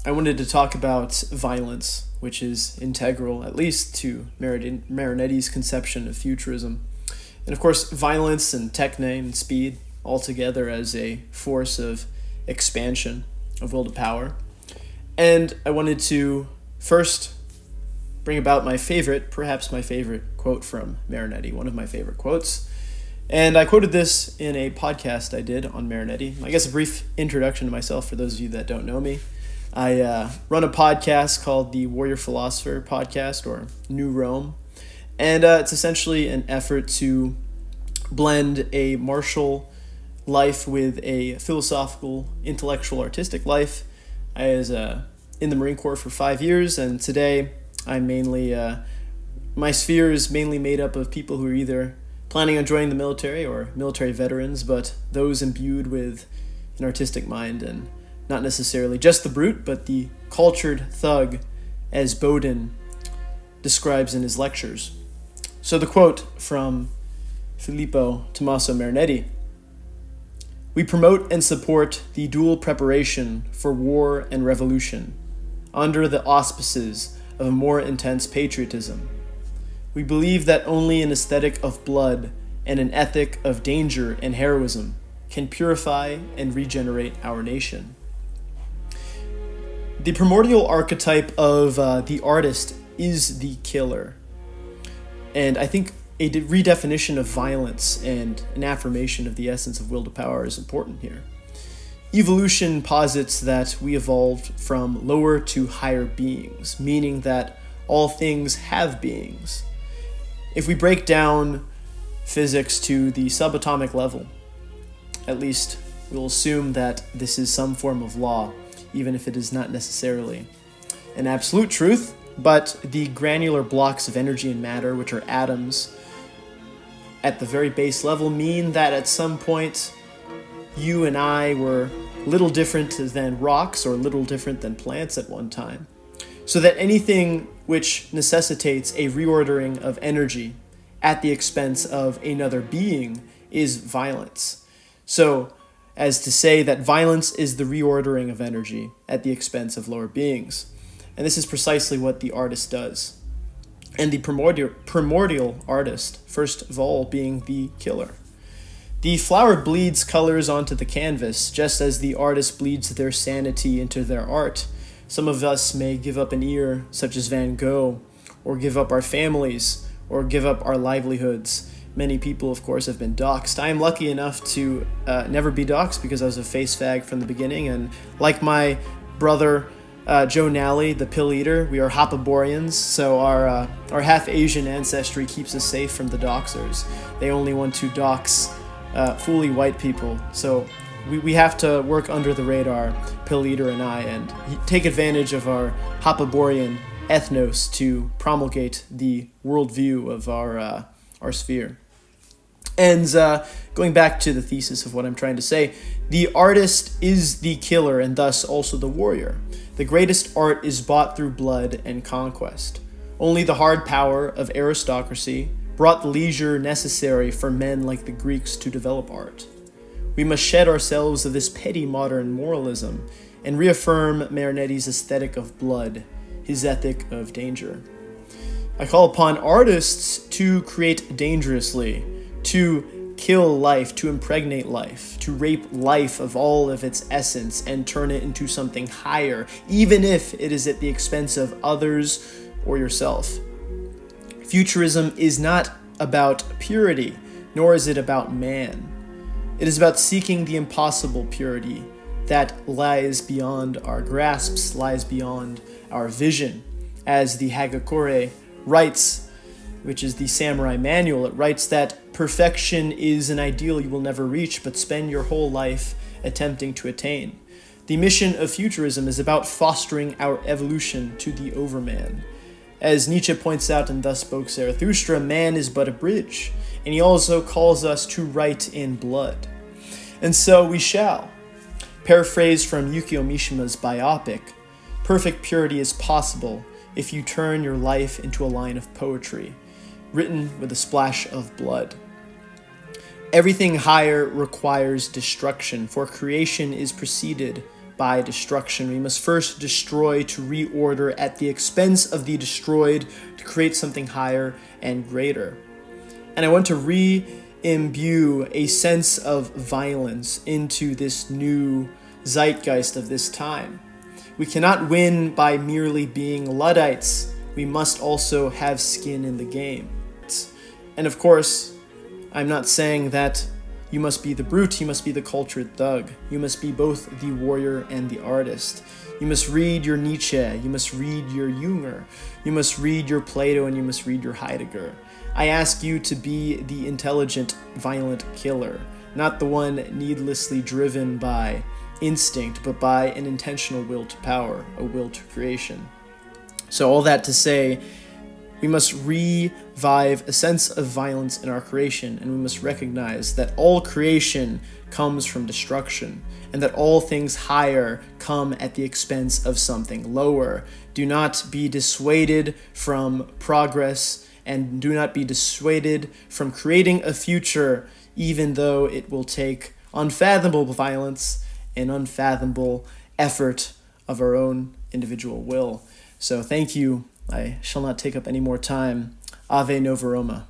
I wanted to talk about violence, which is integral, at least to Marinetti's conception of futurism. And of course, violence and techne and speed all together as a force of expansion of will to power. And I wanted to first bring about perhaps my favorite quote from Marinetti, one of my favorite quotes. And I quoted this in a podcast I did on Marinetti. I guess a brief introduction to myself for those of you that don't know me. I run a podcast called the Warrior Philosopher Podcast, or New Rome. And it's essentially an effort to blend a martial life with a philosophical, intellectual, artistic life. I was in the Marine Corps for 5 years, and today I'm mainly, my sphere is mainly made up of people who are either planning on joining the military or military veterans, but those imbued with an artistic mind and not necessarily just the brute, but the cultured thug, as Bowden describes in his lectures. So the quote from Filippo Tommaso Marinetti: "We promote and support the dual preparation for war and revolution under the auspices of a more intense patriotism. We believe that only an aesthetic of blood and an ethic of danger and heroism can purify and regenerate our nation." The primordial archetype of the artist is the killer. And I think a redefinition of violence and an affirmation of the essence of will to power is important here. Evolution posits that we evolved from lower to higher beings, meaning that all things have beings. If we break down physics to the subatomic level, at least we'll assume that this is some form of law, even if it is not necessarily an absolute truth, but the granular blocks of energy and matter, which are atoms, at the very base level mean that at some point you and I were little different than rocks or little different than plants at one time. So that anything which necessitates a reordering of energy at the expense of another being is violence. So, as to say that violence is the reordering of energy at the expense of lower beings. And this is precisely what the artist does. And the primordial artist, first of all, being the killer. The flower bleeds colors onto the canvas, just as the artist bleeds their sanity into their art. Some of us may give up an ear, such as Van Gogh, or give up our families, or give up our livelihoods. Many people, of course, have been doxxed. I am lucky enough to never be doxxed because I was a face fag from the beginning, and like my brother Joe Nally, the pill eater, we are Hopaborians, so our half-Asian ancestry keeps us safe from the doxers. They only want to dox fully white people, so we have to work under the radar, pill eater and I, and take advantage of our Hopaborian ethnos to promulgate the worldview of our sphere. And going back to the thesis of what I'm trying to say, the artist is the killer and thus also the warrior. The greatest art is bought through blood and conquest. Only the hard power of aristocracy brought the leisure necessary for men like the Greeks to develop art. We must shed ourselves of this petty modern moralism and reaffirm Marinetti's aesthetic of blood, his ethic of danger. I call upon artists to create dangerously, to kill life, to impregnate life, to rape life of all of its essence and turn it into something higher, even if it is at the expense of others or yourself. Futurism is not about purity, nor is it about man. It is about seeking the impossible purity that lies beyond our grasps, lies beyond our vision. As the Hagakure writes, which is the samurai manual, it writes that perfection is an ideal you will never reach, but spend your whole life attempting to attain. The mission of futurism is about fostering our evolution to the overman. As Nietzsche points out in Thus Spoke Zarathustra, man is but a bridge, and he also calls us to write in blood. And so we shall. Paraphrased from Yukio Mishima's biopic, perfect purity is possible if you turn your life into a line of poetry, written with a splash of blood. Everything higher requires destruction, for creation is preceded by destruction. We must first destroy to reorder at the expense of the destroyed to create something higher and greater. And I want to re-imbue a sense of violence into this new zeitgeist of this time. We cannot win by merely being Luddites. We must also have skin in the game. And of course, I'm not saying that you must be the brute, you must be the cultured thug. You must be both the warrior and the artist. You must read your Nietzsche, you must read your Junger, you must read your Plato, and you must read your Heidegger. I ask you to be the intelligent, violent killer, not the one needlessly driven by instinct, but by an intentional will to power, a will to creation. So all that to say, we must revive a sense of violence in our creation, and we must recognize that all creation comes from destruction, and that all things higher come at the expense of something lower. Do not be dissuaded from progress, and do not be dissuaded from creating a future, even though it will take unfathomable violence and unfathomable effort of our own individual will. So thank you. I shall not take up any more time. Ave Nova Roma.